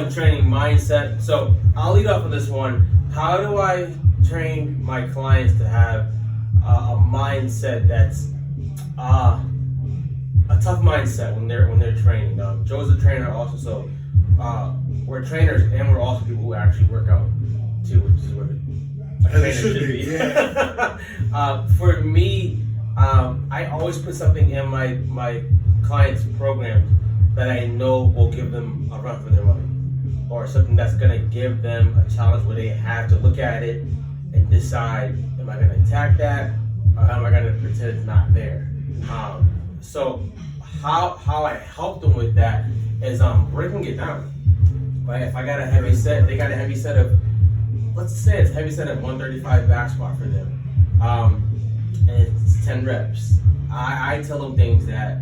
Training mindset. So I'll lead off with this one. How do I train my clients to have a mindset that's a tough mindset when they're training? Joe's a trainer also, so we're trainers and we're also people who actually work out too, which is what a trainer should be. Yeah. For me, I always put something in my clients' programs that I know will give them a run for their money, or something that's going to give them a challenge where they have to look at it and decide, am I going to attack that, or am I going to pretend it's not there? So how I help them with that is breaking it down. Right? If I got a heavy set, they got a heavy set of, let's say it's a heavy set of 135 back squat for them, and it's 10 reps. I tell them things that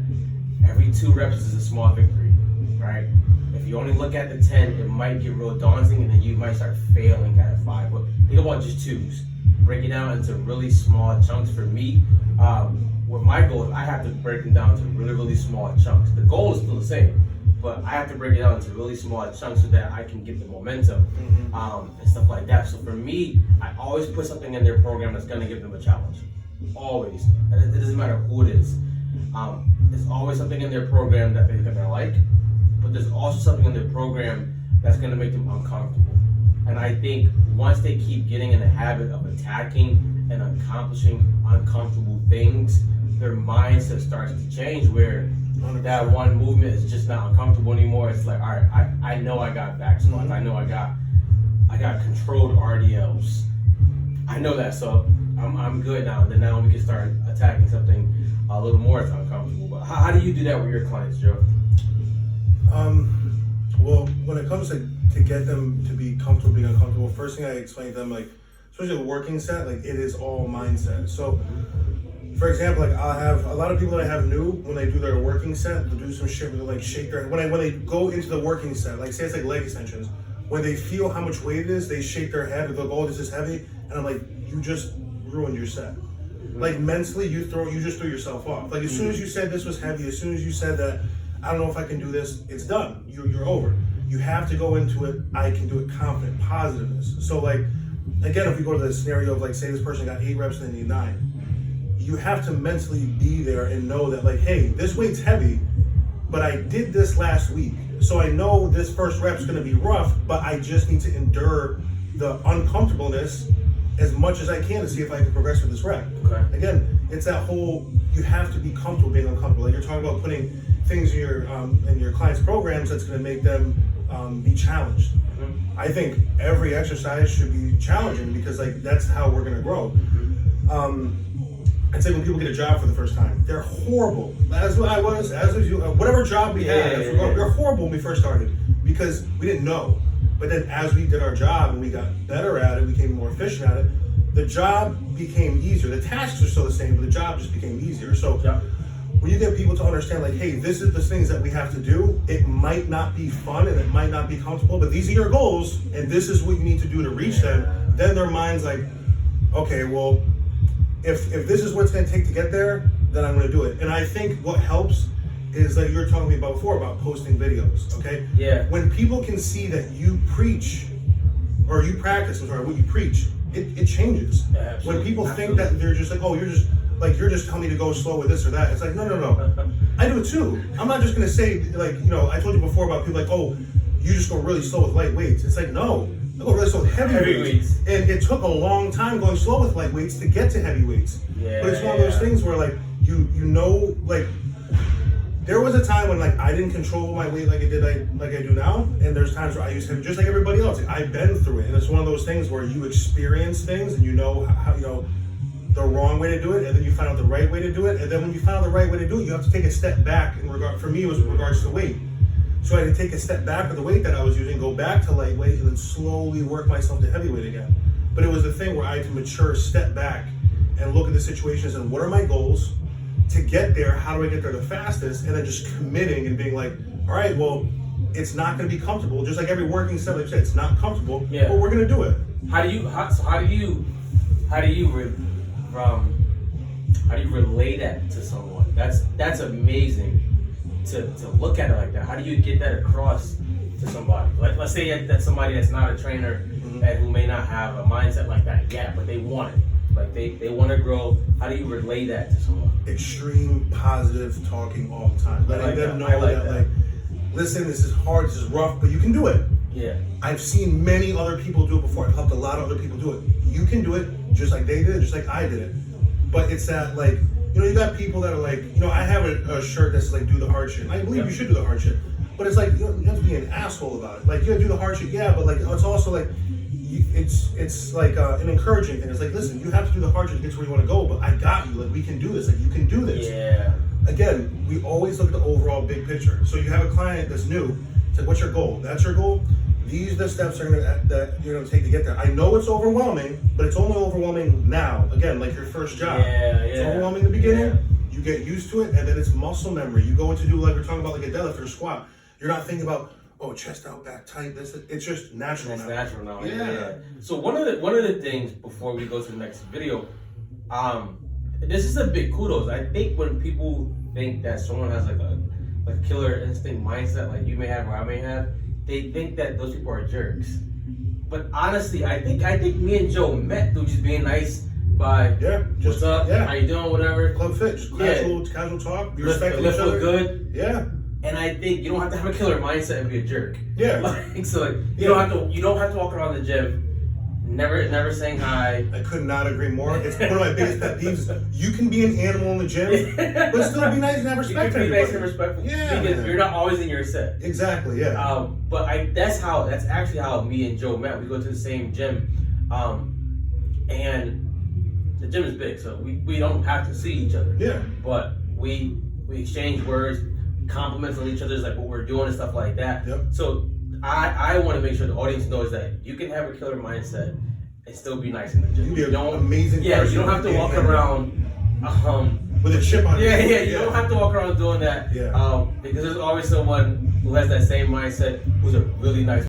every 2 reps is a small victory, right? If you only look at the 10, it might get real daunting, and then you might start failing at a 5. But think about just 2s. Break it down into really small chunks. For me, with my goals, I have to break them down to really, really small chunks. The goal is still the same, but I have to break it down into really small chunks so that I can get the momentum and stuff like that. So for me, I always put something in their program that's going to give them a challenge. Always. It doesn't matter who it is. There's always something in their program that they're going to like, but there's also something in their program that's going to make them uncomfortable. And I think once they keep getting in the habit of attacking and accomplishing uncomfortable things, their mindset starts to change, where 100%. That one movement is just not uncomfortable anymore. It's like, all right, I know I got back squats. I know I got controlled RDLs. I know that, so I'm good now. Then now we can start attacking something a little more uncomfortable. But how do you do that with your clients, Joe? Well, when it comes to get them to be comfortable being uncomfortable, first thing I explain to them, like, especially the working set, like, it is all mindset. So, for example, like, I'll have a lot of people that I have new, when they do their working set, they'll do some shit where they like shake their, when they go into the working set, like say it's like leg extensions, when they feel how much weight it is, they shake their head, they'll go, oh, this is heavy, and I'm like, you just ruined your set. Like, mentally, you just threw yourself off. Like, as soon as you said this was heavy, as soon as you said that, I don't know if I can do this, it's done. You're over. You have to go into it, I can do it, confident, positiveness. So, like, again, if we go to the scenario of, like, say this person got 8 reps and they need 9, you have to mentally be there and know that, like, hey, this weight's heavy, but I did this last week. So I know this first rep's gonna be rough, but I just need to endure the uncomfortableness as much as I can to see if I can progress with this rep. Okay. Again, it's that whole, you have to be comfortable being uncomfortable. Like, you're talking about putting things in your clients' programs that's going to make them be challenged. I think every exercise should be challenging, because, like, that's how we're going to grow. I'd say when people get a job for the first time, they're horrible. As I was, as was you, whatever job we had, we were horrible when we first started because we didn't know. But then as we did our job and we got better at it, we became more efficient at it, the job became easier. The tasks are still the same, but the job just became easier. So when you get people to understand, like, hey, this is the things that we have to do, it might not be fun and it might not be comfortable, but these are your goals and this is what you need to do to reach them, then their mind's like, okay, well, if this is what it's going to take to get there, then I'm going to do it. And I think what helps is that you were talking to me about before about posting videos, okay? Yeah. When people can see that you preach, or you practice, what you preach, it changes. Yeah, when people think that they're just like, oh, you're just telling me to go slow with this or that, it's like, no. I do it too. I'm not just going to say, like, I told you before about people like, oh, you just go really slow with light weights. It's like, no, I go really slow with heavy weights. And it took a long time going slow with light weights to get to heavy weights. Yeah. But it's one of those things where, like, you know, like, there was a time when, like, I didn't control my weight like I do now, and there's times where I used to, just like everybody else, like, I've been through it, and it's one of those things where you experience things and you know how, the wrong way to do it, and then you find out the right way to do it, and then when you find out the right way to do it, you have to take a step back for me, it was in regards to weight. So I had to take a step back with the weight that I was using, go back to lightweight, and then slowly work myself to heavyweight again. But it was the thing where I had to mature, step back, and look at the situations and what are my goals? To get there, how do I get there the fastest? And then just committing and being like, all right, well, it's not going to be comfortable. Just like every working set, like I said, it's not comfortable, but we're going to do it. How do you relay that to someone? That's amazing to look at it like that. How do you get that across to to somebody? Like, let's say that somebody that's not a trainer and who may not have a mindset like that yet, but they want it. Like they want to grow. How do you relay that to someone? Extreme positive talking all the time. Letting them know that, like, listen, this is hard, this is rough, but you can do it. Yeah. I've seen many other people do it before. I've helped a lot of other people do it. You can do it just like they did, just like I did it. But it's that, like, you know, you got people that are like, you know, I have a shirt that's like, do the hard shit. I believe you should do the hard shit. But it's like, you have to be an asshole about it. Like, you gotta do the hard shit, yeah, but like, it's also like, it's like an encouraging thing. It's like, listen, you have to do the hard shit to get to where you want to go, but I got you. Like, we can do this. Like, you can do this. Yeah. Again, we always look at the overall big picture. So you have a client that's new. It's like, what's your goal? That's your goal. These are the steps that you're gonna take to get there. I know it's overwhelming, but it's only overwhelming now. Again, like your first job. It's overwhelming in the beginning. Yeah. You get used to it, and then it's muscle memory. You go into do, like we're talking about, like a deadlift or a squat. You're not thinking about, oh, chest out, back tight. It's just natural. It's now. natural now. Yeah. So one of the things before we go to the next video, this is a big kudos. I think when people think that someone has like a killer instinct mindset, like you may have or I may have, they think that those people are jerks. But honestly, I think me and Joe met through just being nice by what's up, how you doing, whatever. Club fit, just casual talk. You respect each other. Look good. Yeah. And I think you don't have to have a killer mindset and be a jerk. Yeah. Like, so like, you don't have to walk around the gym never saying hi. I could not agree more. It's one of my biggest pet peeves. You can be an animal in the gym, but still be nice and have respect for everybody. You can be nice and respectful. Yeah. Because you're not always in your set. Exactly, yeah. But that's actually how me and Joe met. We go to the same gym. And the gym is big, so we don't have to see each other. Yeah. But we exchange words, compliments on each other's like what we're doing and stuff like that. Yep. So I want to make sure the audience knows that you can have a killer mindset and still be nice in the gym. You don't amazing. Yeah, you don't have to walk around with a chip on. Yeah, you don't have to walk around doing that. Yeah. Because there's always someone who has that same mindset who's a really nice